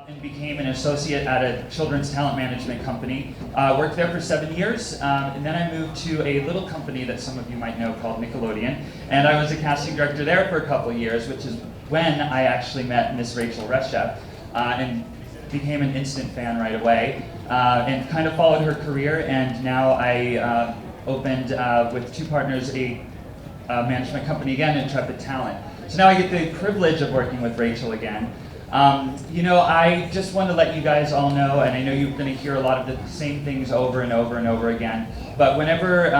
and became an associate at a children's talent management company. Worked there for 7 years, and then I moved to a little company that some of you might know called Nickelodeon, and I was a casting director there for a couple of years, which is when I actually met Miss Rachel Resheff, and became an instant fan right away, and kind of followed her career, and now I opened with two partners a management company again, Intrepid Talent. So now I get the privilege of working with Rachel again. You know, I just want to let you guys all know, and I know you're going to hear a lot of the same things over and over and over again, but whenever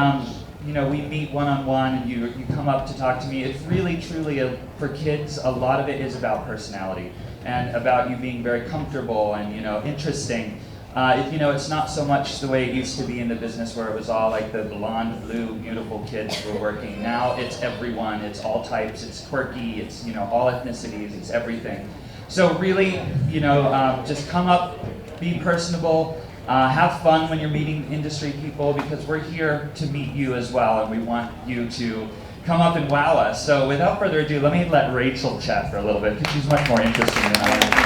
you know, we meet one-on-one and you come up to talk to me, it's really, truly, for kids, a lot of it is about personality and about you being very comfortable and, you know, interesting. You know, it's not so much the way it used to be in the business where it was all like the blonde, blue, beautiful kids who were working. Now it's everyone, it's all types, it's quirky, it's, you know, all ethnicities, it's everything. So really, you know, just come up, be personable, have fun when you're meeting industry people, because we're here to meet you as well, and we want you to come up and wow us. So without further ado, let me let Rachel chat for a little bit, because she's much more interesting than I am.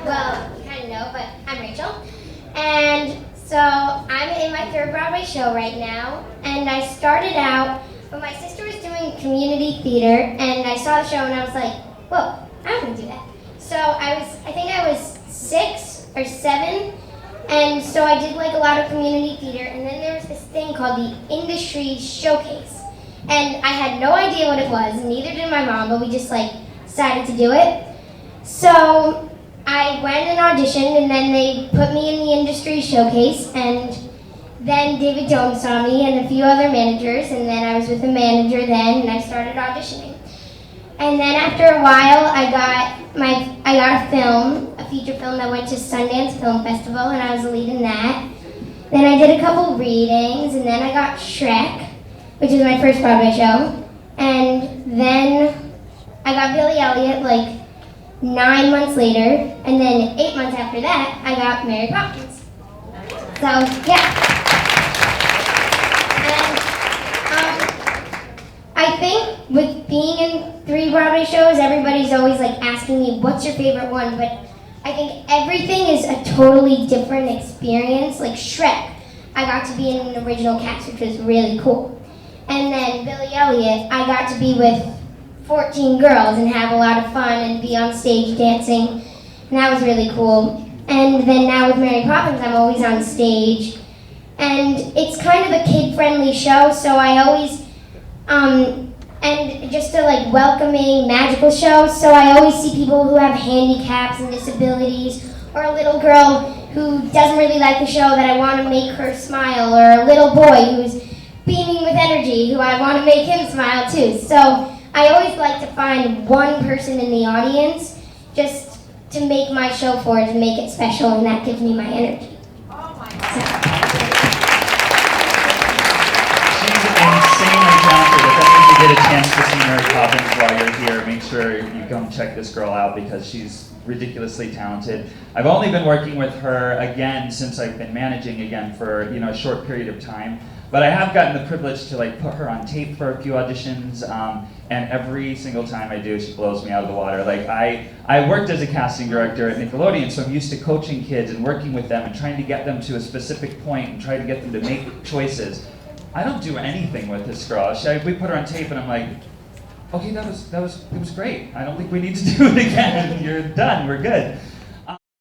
Well, you kind of know, but I'm Rachel. And so I'm in my third Broadway show right now. And I started out when my sister was doing community theater, and I saw the show and I was like, whoa, I want to do that. So I think I was 6 or 7. And so I did like a lot of community theater. And then there was this thing called the Industry Showcase. And I had no idea what it was, and neither did my mom, but we just like decided to do it. So I went and auditioned, and then they put me in the Industry Showcase, and then David Doan saw me and a few other managers, and then I was with a manager then, and I started auditioning. And then after a while, I got a film, a feature film that went to Sundance Film Festival, and I was the lead in that. Then I did a couple readings, and then I got Shrek, which is my first Broadway show. And then I got Billy Elliot like 9 months later, and then 8 months after that, I got Mary Poppins. So, yeah. And I think with being in 3 Broadway shows, everybody's always like asking me, what's your favorite one? But I think everything is a totally different experience. Like Shrek, I got to be in an original cast, which was really cool. And then Billy Elliot, I got to be with 14 girls and have a lot of fun and be on stage dancing, and that was really cool. And then now with Mary Poppins, I'm always on stage, and it's kind of a kid-friendly show, so I always, and just a like welcoming, magical show, so I always see people who have handicaps and disabilities, or a little girl who doesn't really like the show that I want to make her smile, or a little boy who's beaming with energy who I want to make him smile too. So I always like to find one person in the audience just to make my show for it, to make it special, and that gives me my energy. Oh my God. She's insanely talented. If ever you get a chance to see Mary Poppins while you're here, make sure you come check this girl out, because she's ridiculously talented. I've only been working with her again since I've been managing again for, you know, a short period of time. But I have gotten the privilege to like put her on tape for a few auditions, and every single time I do, she blows me out of the water. Like I worked as a casting director at Nickelodeon, so I'm used to coaching kids and working with them and trying to get them to a specific point and trying to get them to make choices. I don't do anything with this girl. We put her on tape, and I'm like, okay, it was great. I don't think we need to do it again. You're done. We're good.